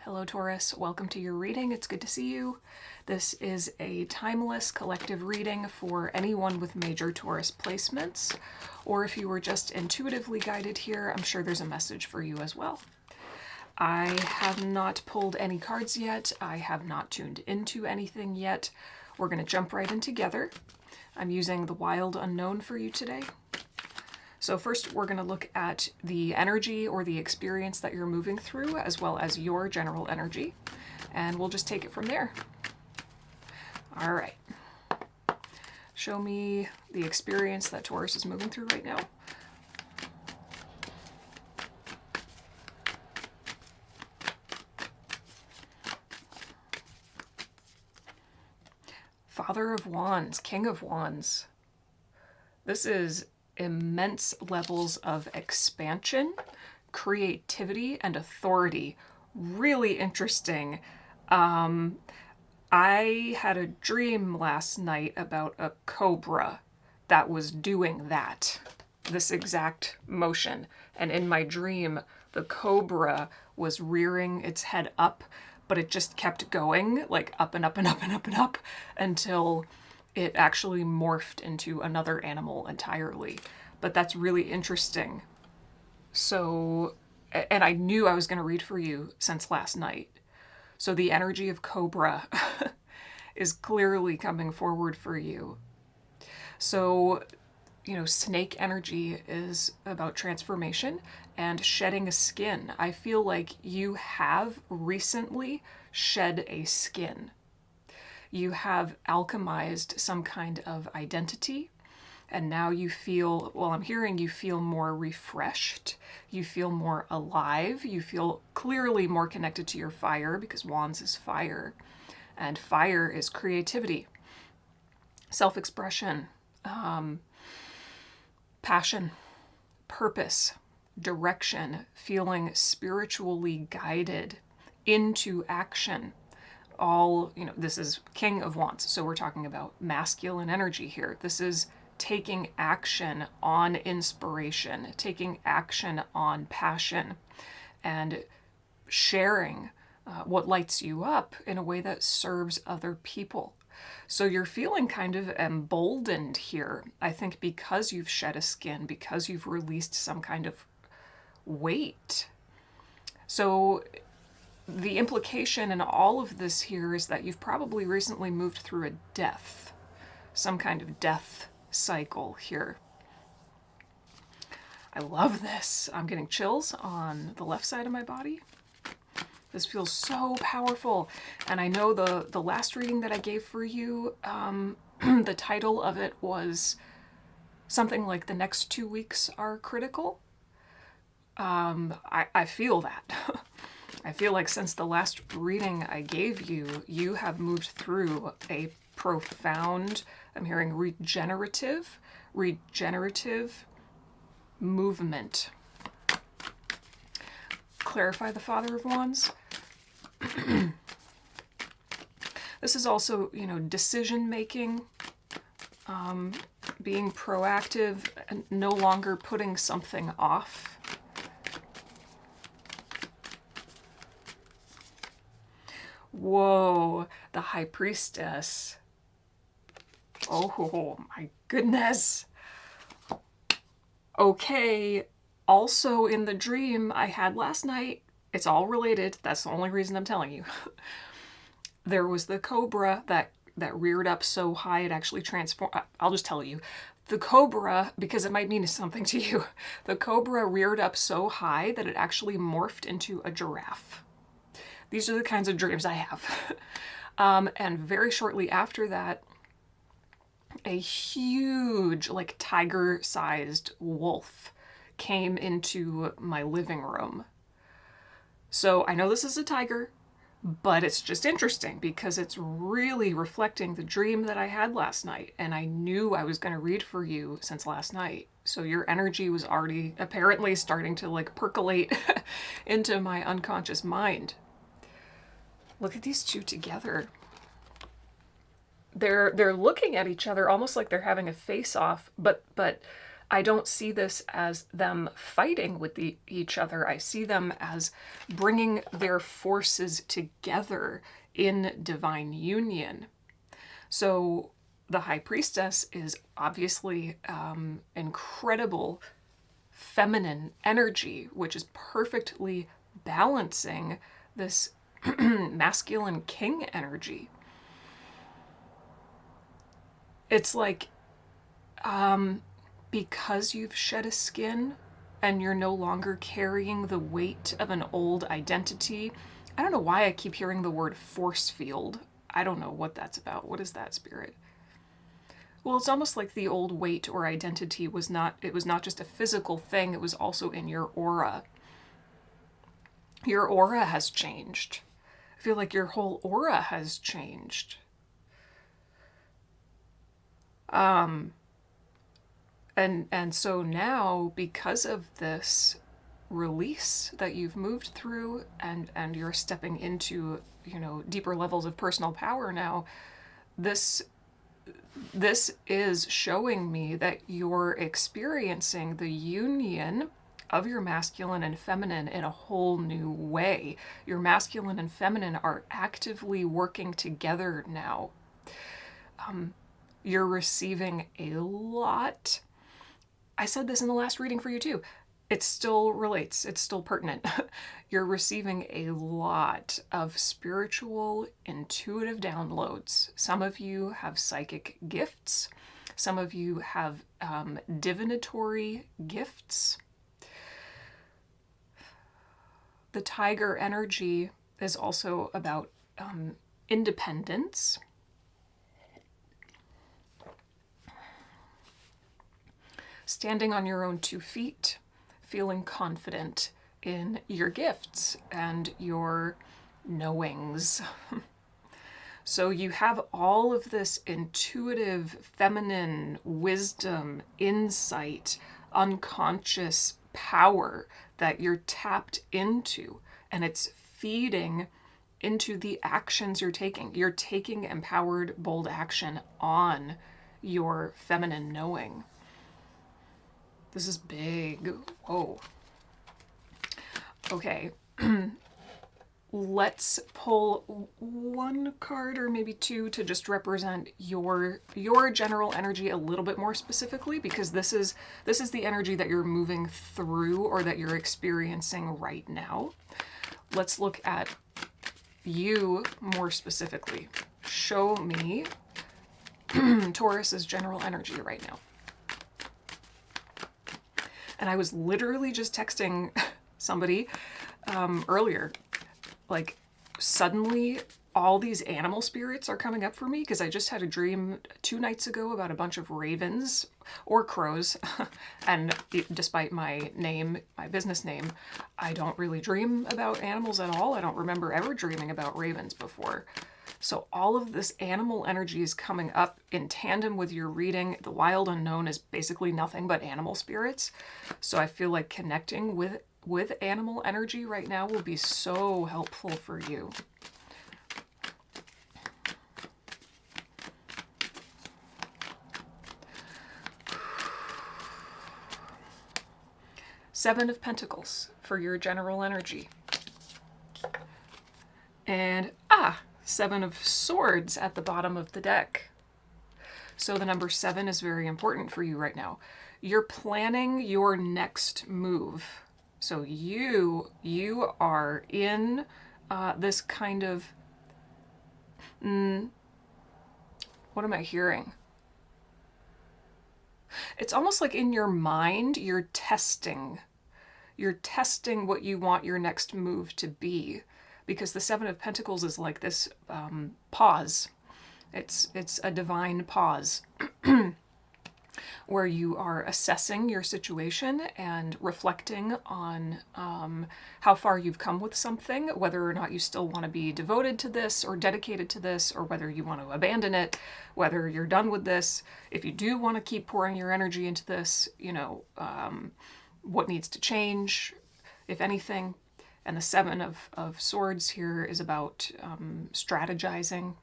Hello Taurus, welcome to your reading. It's good to see you. This is a timeless collective reading for anyone with major Taurus placements, or if you were just intuitively guided here, I'm sure there's a message for you as well. I have not pulled any cards yet. I have not tuned into anything yet. We're going to jump right in together. I'm using the Wild Unknown for you today. So first we're going to look at the energy or the experience that you're moving through, as well as your general energy, and we'll just take it from there. All right. Show me the experience that Taurus is moving through right now. Father of Wands, King of Wands. This is immense levels of expansion, creativity, and authority. Really interesting. I had a dream last night about a cobra that was doing this exact motion. And in my dream, the cobra was rearing its head up, but it just kept going, like up and up and up and up and up until it actually morphed into another animal entirely. But that's really interesting. So, and I knew I was going to read for you since last night. So the energy of Cobra is clearly coming forward for you. So, snake energy is about transformation and shedding a skin. I feel like you have recently shed a skin. You have alchemized some kind of identity, and now you feel, well, I'm hearing you feel more refreshed, you feel more alive, you feel clearly more connected to your fire, because Wands is fire, and fire is creativity, self-expression, passion, purpose, direction, feeling spiritually guided into action. All, this is King of Wands, so we're talking about masculine energy here. This is taking action on inspiration, taking action on passion, and sharing what lights you up in a way that serves other people. So you're feeling kind of emboldened here, I think, because you've shed a skin, because you've released some kind of weight. So the implication in all of this here is that you've probably recently moved through a death, some kind of death cycle here. I love this. I'm getting chills on the left side of my body. This feels so powerful. And I know the last reading that I gave for you, the title of it was something like The Next 2 Weeks Are Critical. I feel that. I feel like since the last reading I gave you, you have moved through a profound, I'm hearing regenerative movement. Clarify the Father of Wands. This is also, decision making, being proactive, and no longer putting something off. Whoa, the High Priestess. Oh my goodness. Okay, also in the dream I had last night, it's all related, that's the only reason I'm telling you. There was the cobra that reared up so high it actually transformed. I'll just tell you. The cobra, because it might mean something to you, the cobra reared up so high that it actually morphed into a giraffe. These are the kinds of dreams I have. And very shortly after that, a huge, like tiger-sized wolf came into my living room. So I know this is a tiger, but it's just interesting because it's really reflecting the dream that I had last night. And I knew I was going to read for you since last night. So your energy was already apparently starting to like percolate into my unconscious mind. Look at these two together. They're looking at each other almost like they're having a face-off, but I don't see this as them fighting with each other. I see them as bringing their forces together in divine union. So the High Priestess is obviously incredible feminine energy, which is perfectly balancing this masculine king energy. It's like, because you've shed a skin and you're no longer carrying the weight of an old identity. I don't know why I keep hearing the word force field. I don't know what that's about. What is that, Spirit? Well, it's almost like the old weight or identity was not just a physical thing, it was also in your aura. Your aura has changed. I feel like your whole aura has changed. And so now, because of this release that you've moved through, and you're stepping into, deeper levels of personal power now, this is showing me that you're experiencing the union of your masculine and feminine in a whole new way. Your masculine and feminine are actively working together now. You're receiving a lot. I said this in the last reading for you too. It still relates, it's still pertinent. You're receiving a lot of spiritual, intuitive downloads. Some of you have psychic gifts. Some of you have divinatory gifts. The tiger energy is also about independence. Standing on your own 2 feet, feeling confident in your gifts and your knowings. So you have all of this intuitive, feminine wisdom, insight, unconscious power that you're tapped into, and it's feeding into the actions you're taking. You're taking empowered, bold action on your feminine knowing. This is big. Whoa. Okay. Let's pull 1 card or maybe 2 to just represent your general energy a little bit more specifically, because this is the energy that you're moving through or that you're experiencing right now. Let's look at you more specifically. Show me Taurus's general energy right now. And I was literally just texting somebody earlier, like, suddenly all these animal spirits are coming up for me, because I just had a dream 2 nights ago about a bunch of ravens or crows. And despite my name, my business name, I don't really dream about animals at all. I don't remember ever dreaming about ravens before. So all of this animal energy is coming up in tandem with your reading. The wild unknown is basically nothing but animal spirits. So I feel like connecting with animal energy right now will be so helpful for you. Seven of Pentacles for your general energy. And 7 of Swords at the bottom of the deck. So the number 7 is very important for you right now. You're planning your next move. So you are in this kind of, what am I hearing? It's almost like in your mind, you're testing what you want your next move to be. Because the 7 of Pentacles is like this pause. It's a divine pause where you are assessing your situation and reflecting on how far you've come with something, whether or not you still want to be devoted to this or dedicated to this, or whether you want to abandon it, whether you're done with this. If you do want to keep pouring your energy into this, what needs to change, if anything. And the 7 of Swords here is about strategizing.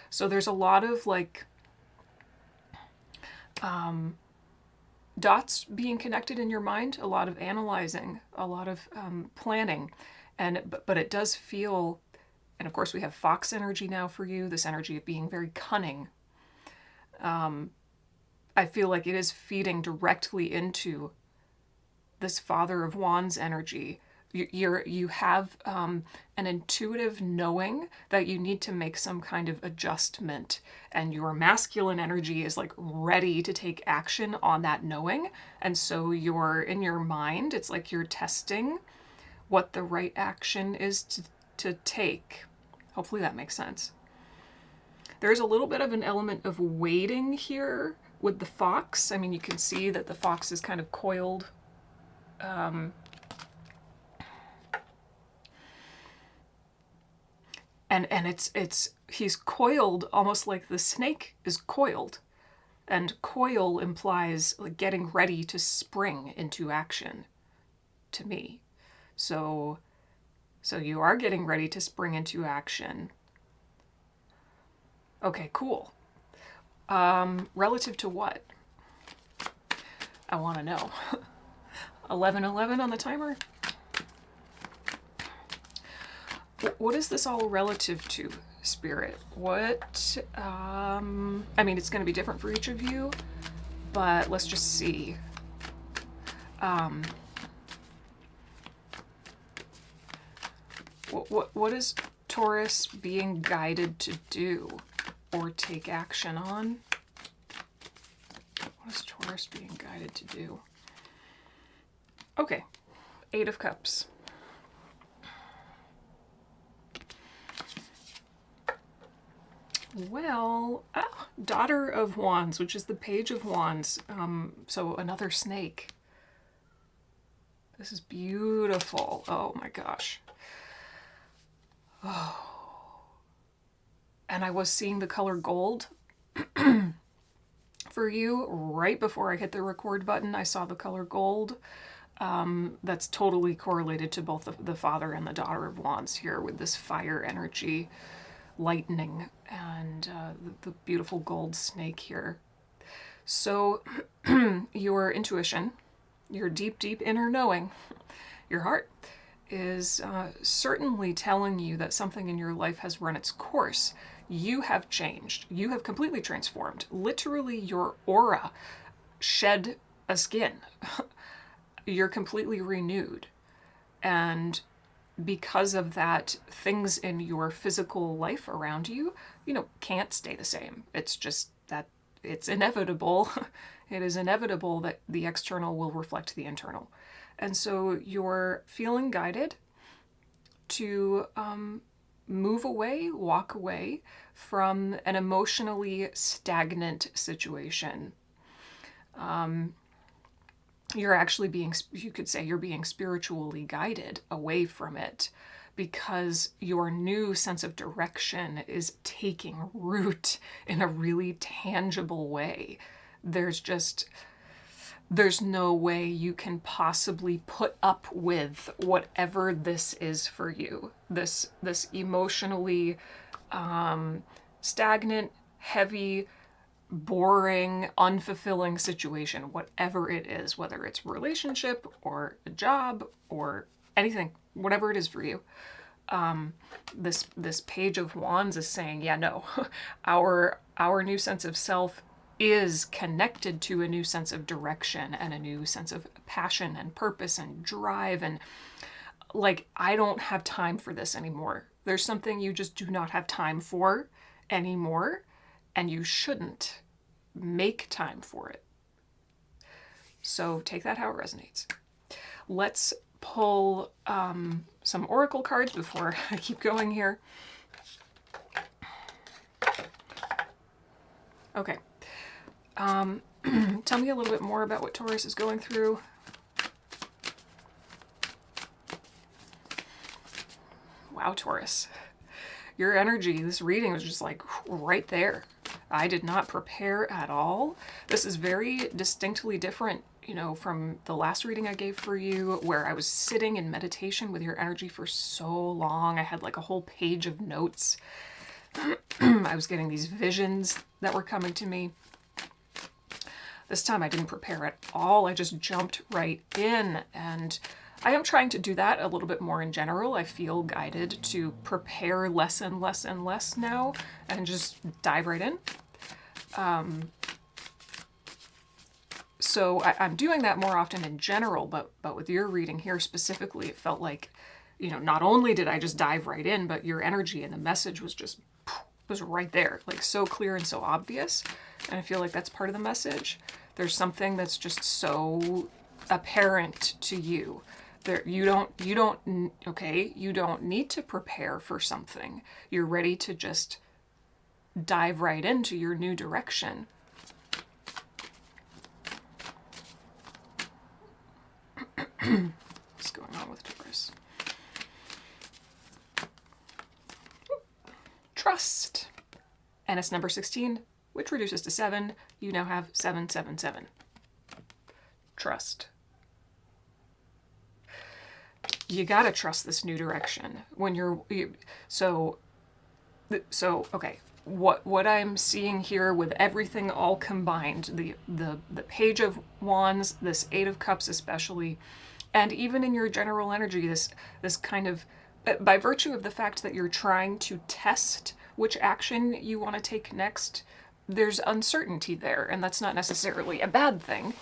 So there's a lot of like dots being connected in your mind, a lot of analyzing, a lot of planning, but it does feel, and of course we have fox energy now for you, this energy of being very cunning. I feel like it is feeding directly into this Father of Wands energy. You have an intuitive knowing that you need to make some kind of adjustment, and your masculine energy is like ready to take action on that knowing. And so you're in your mind, it's like you're testing what the right action is to take. Hopefully that makes sense. There's a little bit of an element of waiting here with the fox. I mean, you can see that the fox is kind of coiled. And he's coiled almost like the snake is coiled. And coil implies like getting ready to spring into action to me. So you are getting ready to spring into action. Okay, cool. Relative to what? I want to know. 11:11 on the timer? What is this all relative to, Spirit? What, I mean, it's going to be different for each of you, but let's just see. What is Taurus being guided to do or take action on? What is Taurus being guided to do? Okay, 8 of Cups. Well, Daughter of Wands, which is the Page of Wands. So another snake. This is beautiful. Oh my gosh. Oh. And I was seeing the color gold for you right before I hit the record button. I saw the color gold. That's totally correlated to both the Father and the Daughter of Wands here with this fire energy, lightning, and the beautiful gold snake here. So your intuition, your deep, deep inner knowing, your heart is certainly telling you that something in your life has run its course. You have changed. You have completely transformed. Literally, your aura shed a skin. You're completely renewed. And because of that, things in your physical life around you, can't stay the same. It's just that it's inevitable. It is inevitable that the external will reflect the internal. And so you're feeling guided to move away, walk away from an emotionally stagnant situation. You're actually you could say you're being spiritually guided away from it because your new sense of direction is taking root in a really tangible way. There's no way you can possibly put up with whatever this is for you. This emotionally stagnant, heavy, boring, unfulfilling situation, whatever it is, whether it's relationship or a job or anything, whatever it is for you. This Page of Wands is saying, yeah, no, our new sense of self is connected to a new sense of direction and a new sense of passion and purpose and drive. And like, I don't have time for this anymore. There's something you just do not have time for anymore, and you shouldn't make time for it. So take that how it resonates. Let's pull some oracle cards before I keep going here. Okay. Tell me a little bit more about what Taurus is going through. Wow, Taurus. Your energy, this reading was just like right there. I did not prepare at all. This is very distinctly different, from the last reading I gave for you, where I was sitting in meditation with your energy for so long. I had like a whole page of notes. I was getting these visions that were coming to me. This time I didn't prepare at all. I just jumped right in, and I am trying to do that a little bit more in general. I feel guided to prepare less and less and less now and just dive right in. So I'm doing that more often in general, but with your reading here specifically, it felt like, you know, not only did I just dive right in, but your energy and the message was just, was right there, like so clear and so obvious. And I feel like that's part of the message. There's something that's just so apparent to you. There, you don't need to prepare for something. You're ready to just dive right into your new direction. What's going on with Taurus? Trust. And it's number 16, which reduces to 7. You now have 777. Trust. You gotta trust this new direction when okay. What I'm seeing here with everything all combined, the Page of Wands, this Eight of Cups especially, and even in your general energy, this kind of, by virtue of the fact that you're trying to test which action you want to take next, there's uncertainty there, and that's not necessarily a bad thing.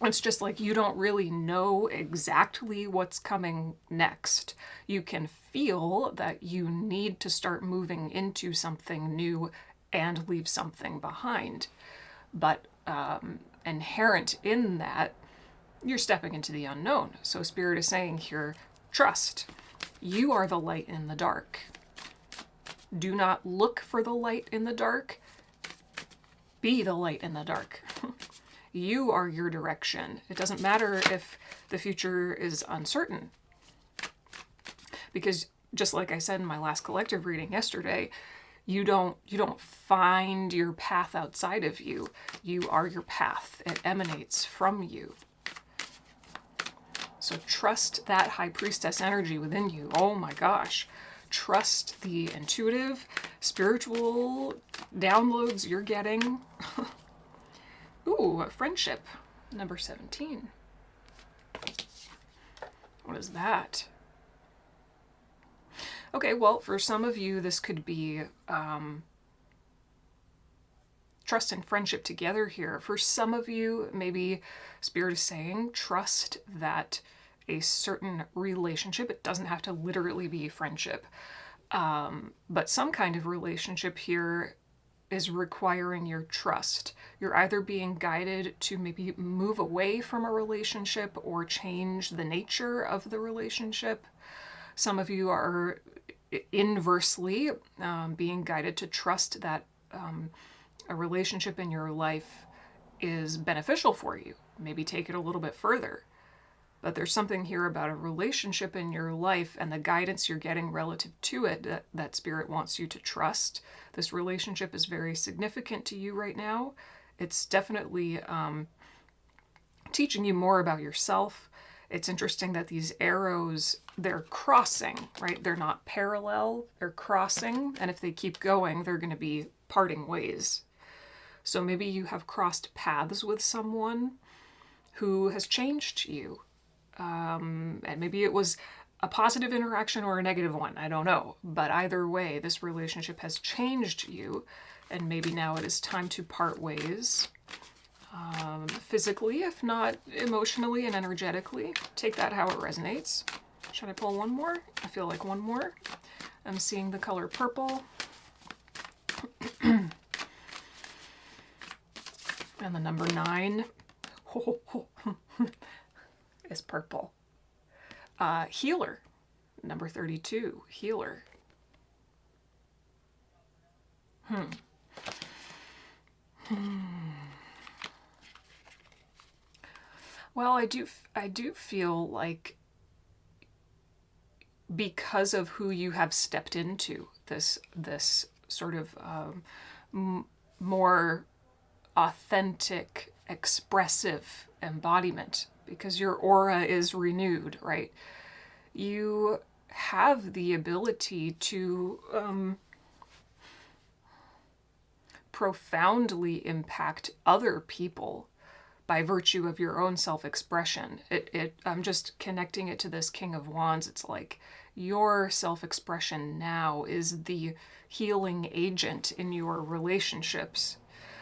It's just like you don't really know exactly what's coming next. You can feel that you need to start moving into something new and leave something behind. But inherent in that, you're stepping into the unknown. So Spirit is saying here, trust. You are the light in the dark. Do not look for the light in the dark. Be the light in the dark. You are your direction. It doesn't matter if the future is uncertain. Because just like I said in my last collective reading yesterday, you don't find your path outside of you. You are your path. It emanates from you. So trust that High Priestess energy within you. Oh my gosh. Trust the intuitive, spiritual downloads you're getting. Ooh, friendship, number 17. What is that? Okay, well, for some of you, this could be trust and friendship together here. For some of you, maybe Spirit is saying trust that a certain relationship, it doesn't have to literally be friendship, but some kind of relationship here is requiring your trust. You're either being guided to maybe move away from a relationship or change the nature of the relationship. Some of you are inversely being guided to trust that a relationship in your life is beneficial for you. Maybe take it a little bit further. But there's something here about a relationship in your life and the guidance you're getting relative to it that Spirit wants you to trust. This relationship is very significant to you right now. It's definitely teaching you more about yourself. It's interesting that these arrows, they're crossing, right? They're not parallel, they're crossing. And if they keep going, they're going to be parting ways. So maybe you have crossed paths with someone who has changed you. And maybe it was a positive interaction or a negative one. I don't know. But either way, this relationship has changed you. And maybe now it is time to part ways. Physically, if not emotionally and energetically. Take that how it resonates. Should I pull one more? I feel like one more. I'm seeing the color purple. And the number 9. Is purple. Healer, number 32, healer. Well, I do feel like because of who you have stepped into, this sort of more authentic, expressive embodiment, because your aura is renewed, right? You have the ability to profoundly impact other people by virtue of your own self-expression. I'm just connecting it to this King of Wands. It's like your self-expression now is the healing agent in your relationships.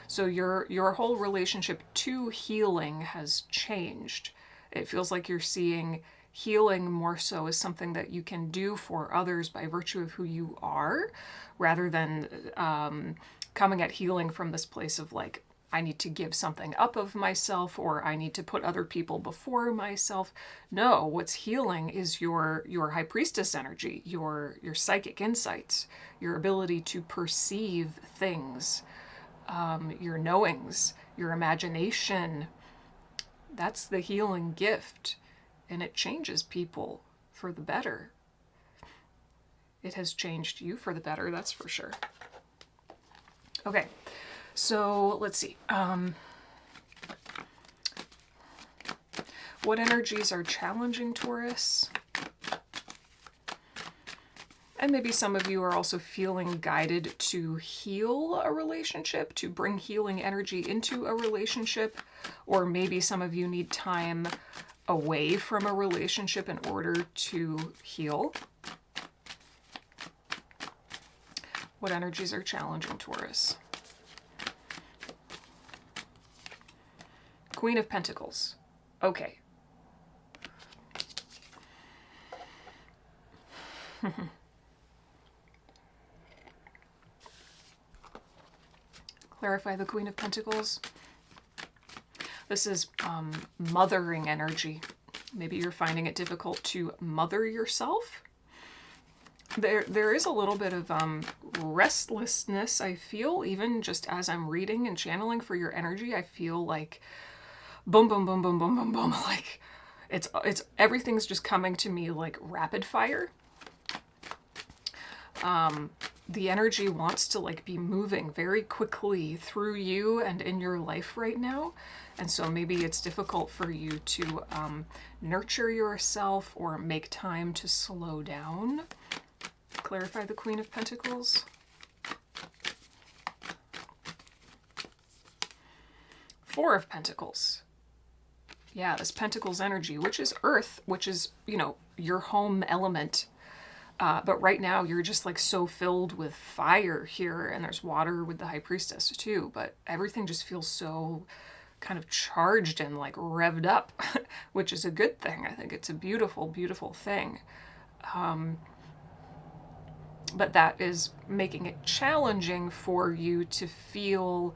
So your whole relationship to healing has changed. It feels like you're seeing healing more so as something that you can do for others by virtue of who you are, rather than coming at healing from this place of like, I need to give something up of myself, or I need to put other people before myself. No, what's healing is your high priestess energy, your psychic insights, your ability to perceive things, your knowings, your imagination. That's the healing gift, and it changes people for the better. It has changed you for the better, that's for sure. Okay, so let's see. What energies are challenging Taurus? And maybe some of you are also feeling guided to heal a relationship, to bring healing energy into a relationship, or maybe some of you need time away from a relationship in order to heal. What energies are challenging Taurus? Queen of Pentacles. Okay. Clarify the Queen of Pentacles. This is mothering energy. Maybe you're finding it difficult to mother yourself. There is a little bit of restlessness, I feel, even just as I'm reading and channeling for your energy. I feel like boom, boom, boom, boom, boom, boom, boom. Like it's everything's just coming to me like rapid fire. The energy wants to like be moving very quickly through you and in your life right now. And so maybe it's difficult for you to nurture yourself or make time to slow down. Clarify the Queen of Pentacles. Four of Pentacles. Yeah, this Pentacles energy, which is earth, which is, you know, your home element. But right now you're just like so filled with fire here, and there's water with the High Priestess too, but everything just feels so kind of charged and like revved up, which is a good thing. I think it's a beautiful, beautiful thing. But that is making it challenging for you to feel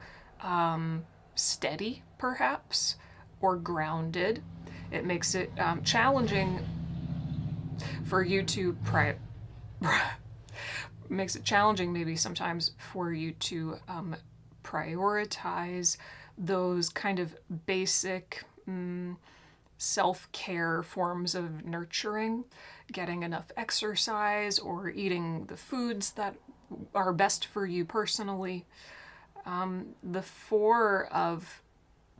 steady, perhaps, or grounded. It makes it challenging for you to makes it challenging maybe sometimes for you to prioritize those kind of basic self-care forms of nurturing, getting enough exercise or eating the foods that are best for you personally. The Four of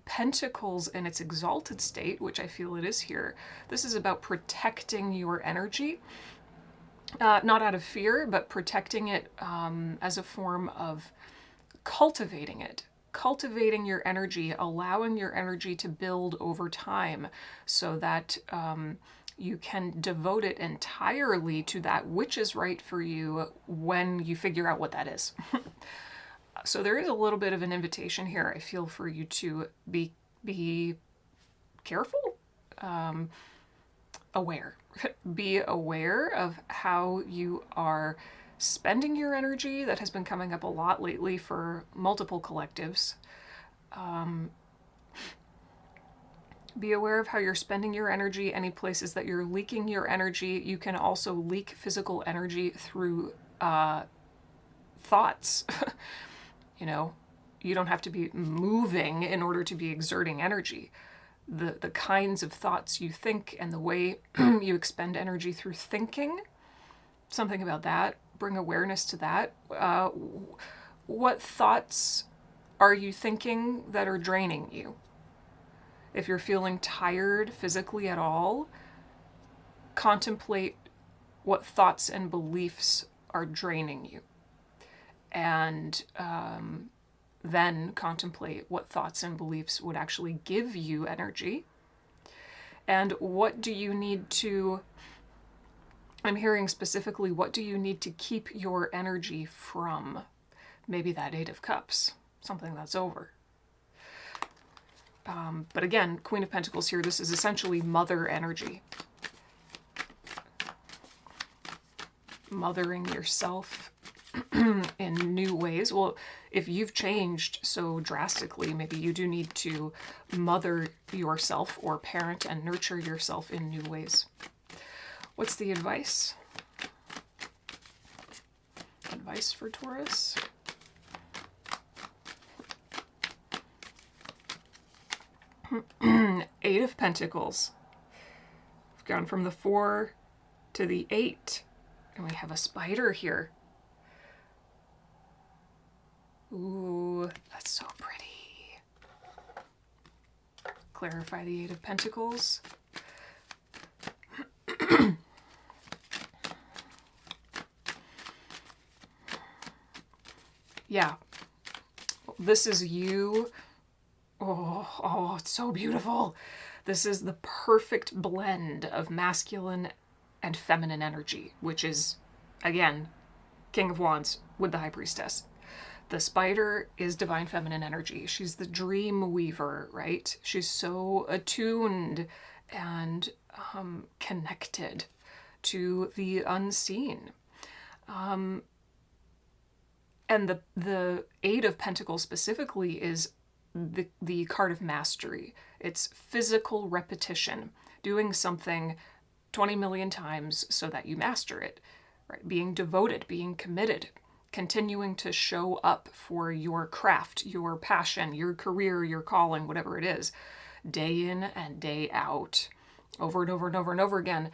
Pentacles in its exalted state, which I feel it is here, this is about protecting your energy. Not out of fear, but protecting it as a form of cultivating it. Cultivating your energy, allowing your energy to build over time so that you can devote it entirely to that which is right for you when you figure out what that is. So there is a little bit of an invitation here, I feel, for you to be careful, aware. Be aware of how you are spending your energy. That has been coming up a lot lately for multiple collectives. Be aware of how you're spending your energy, any places that you're leaking your energy. You can also leak physical energy through thoughts. You know, you don't have to be moving in order to be exerting energy. The kinds of thoughts you think and the way you expend energy through thinking, something about that. Bring awareness to that. What thoughts are you thinking that are draining you? If you're feeling tired physically at all, contemplate what thoughts and beliefs are draining you. And then contemplate what thoughts and beliefs would actually give you energy. And what do you need to, I'm hearing specifically, what do you need to keep your energy from? Maybe that Eight of Cups, something that's over. But again, Queen of Pentacles here, this is essentially mother energy. Mothering yourself in new ways. Well, if you've changed so drastically, maybe you do need to mother yourself or parent and nurture yourself in new ways. What's the advice? Advice for Taurus? Eight of Pentacles. We've gone from the 4 to the 8, and we have a spider here. Ooh, that's so pretty. Clarify the Eight of Pentacles. Yeah, this is you. Oh, it's so beautiful. This is the perfect blend of masculine and feminine energy, which is, again, King of Wands with the High Priestess. The spider is divine feminine energy. She's the dream weaver, right? She's so attuned and connected to the unseen. And the Eight of Pentacles specifically is the card of mastery. It's physical repetition, doing something 20 million times so that you master it, right? Being devoted, being committed, continuing to show up for your craft, your passion, your career, your calling, whatever it is, day in and day out, over and over and over and over again,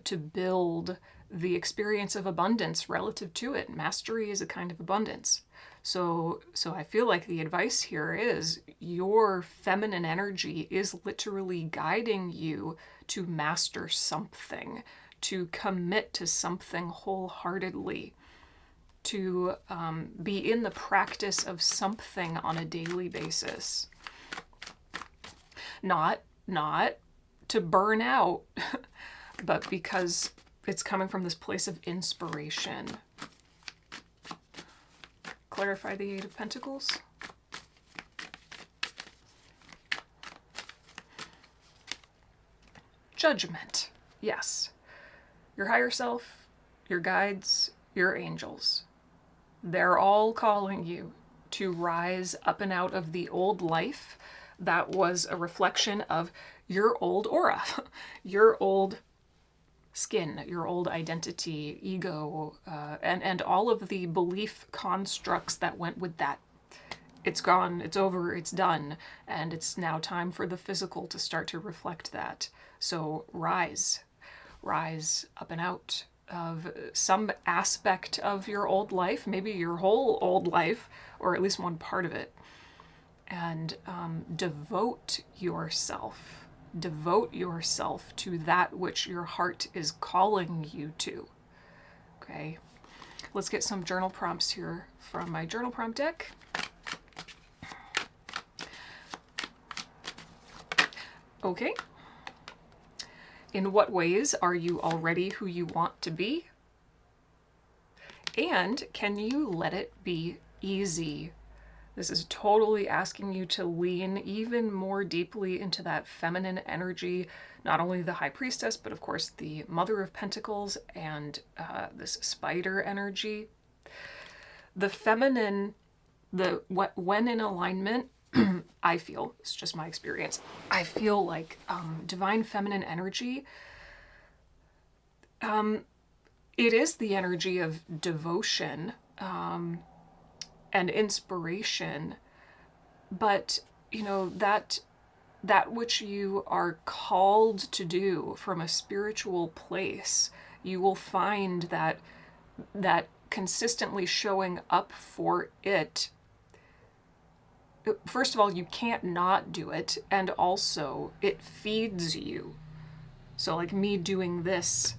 to build the experience of abundance relative to it. Mastery is a kind of abundance. So I feel like the advice here is your feminine energy is literally guiding you to master something, to commit to something wholeheartedly, to be in the practice of something on a daily basis. Not to burn out, but because it's coming from this place of inspiration. Clarify the Eight of Pentacles. Judgment. Yes. Your higher self, your guides, your angels. They're all calling you to rise up and out of the old life that was a reflection of your old aura, your old skin, your old identity, ego, and all of the belief constructs that went with that. It's gone, it's over, it's done, and it's now time for the physical to start to reflect that. So rise up and out of some aspect of your old life, maybe your whole old life, or at least one part of it, and devote yourself to that which your heart is calling you to. Okay, let's get some journal prompts here from my journal prompt deck. Okay. In what ways are you already who you want to be? And can you let it be easy? This is totally asking you to lean even more deeply into that feminine energy, not only the High Priestess, but of course the Mother of Pentacles and this spider energy. The feminine, when in alignment, I feel, it's just my experience, I feel like divine feminine energy, it is the energy of devotion, and inspiration, but you know, that which you are called to do from a spiritual place, you will find that consistently showing up for it, first of all, you can't not do it, and also it feeds you. So like me doing this,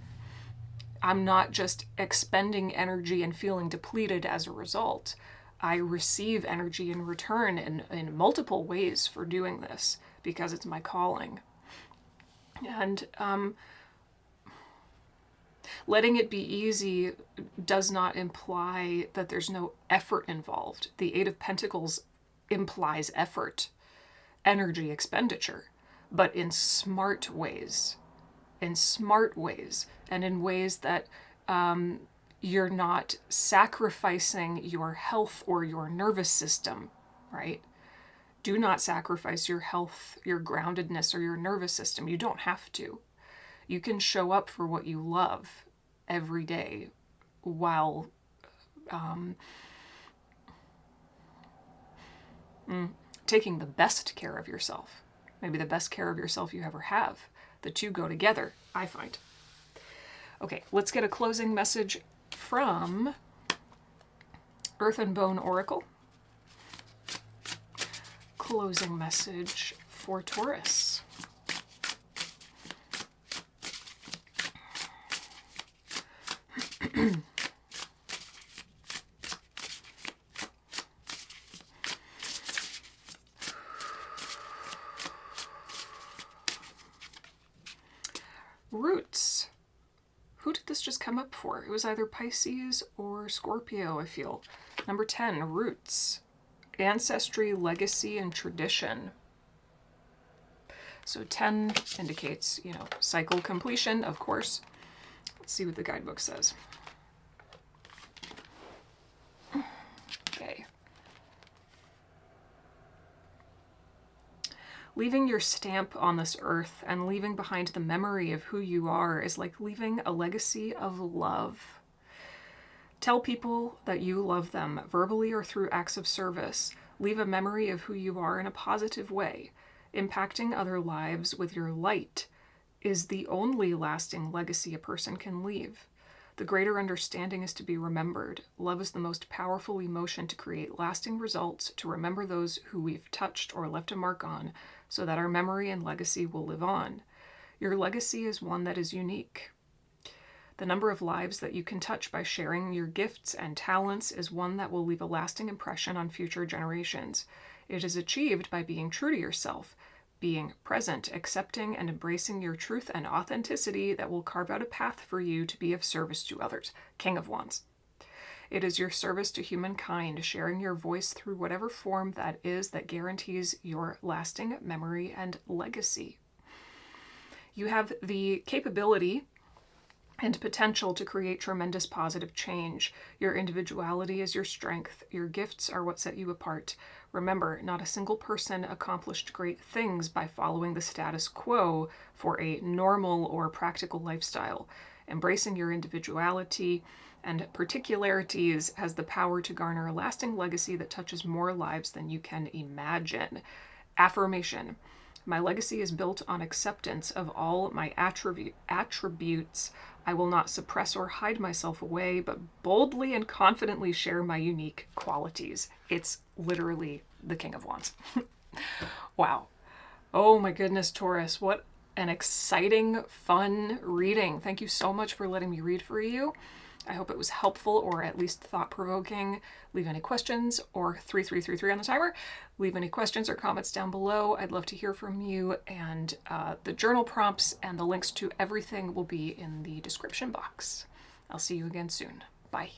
I'm not just expending energy and feeling depleted as a result. I receive energy in return in multiple ways for doing this because it's my calling. And letting it be easy does not imply that there's no effort involved. The Eight of Pentacles implies effort, energy expenditure, but in smart ways. In smart ways, and in ways that you're not sacrificing your health or your nervous system, right? Do not sacrifice your health, your groundedness, or your nervous system. You don't have to. You can show up for what you love every day while taking the best care of yourself. Maybe the best care of yourself you ever have. The two go together, I find. Okay, let's get a closing message from Earth and Bone Oracle. Closing message for Taurus. Roots. Who did this just come up for? It was either Pisces or Scorpio, I feel. Number 10, roots. Ancestry, legacy, and tradition. So 10 indicates, cycle completion, of course. Let's see what the guidebook says. Okay. Leaving your stamp on this earth and leaving behind the memory of who you are is like leaving a legacy of love. Tell people that you love them, verbally or through acts of service. Leave a memory of who you are in a positive way. Impacting other lives with your light is the only lasting legacy a person can leave. The greater understanding is to be remembered. Love is the most powerful emotion to create lasting results, to remember those who we've touched or left a mark on, so that our memory and legacy will live on. Your legacy is one that is unique. The number of lives that you can touch by sharing your gifts and talents is one that will leave a lasting impression on future generations. It is achieved by being true to yourself, being present, accepting and embracing your truth and authenticity that will carve out a path for you to be of service to others. King of Wands. It is your service to humankind, sharing your voice through whatever form that is, that guarantees your lasting memory and legacy. You have the capability and potential to create tremendous positive change. Your individuality is your strength. Your gifts are what set you apart. Remember, not a single person accomplished great things by following the status quo for a normal or practical lifestyle. Embracing your individuality and particularities has the power to garner a lasting legacy that touches more lives than you can imagine. Affirmation. My legacy is built on acceptance of all my attributes. I will not suppress or hide myself away, but boldly and confidently share my unique qualities. It's literally the King of Wands. Wow. Oh my goodness, Taurus. What an exciting, fun reading. Thank you so much for letting me read for you. I hope it was helpful or at least thought-provoking. Leave any questions, or 3333 on the timer. Leave any questions or comments down below. I'd love to hear from you, and the journal prompts and the links to everything will be in the description box. I'll see you again soon. Bye.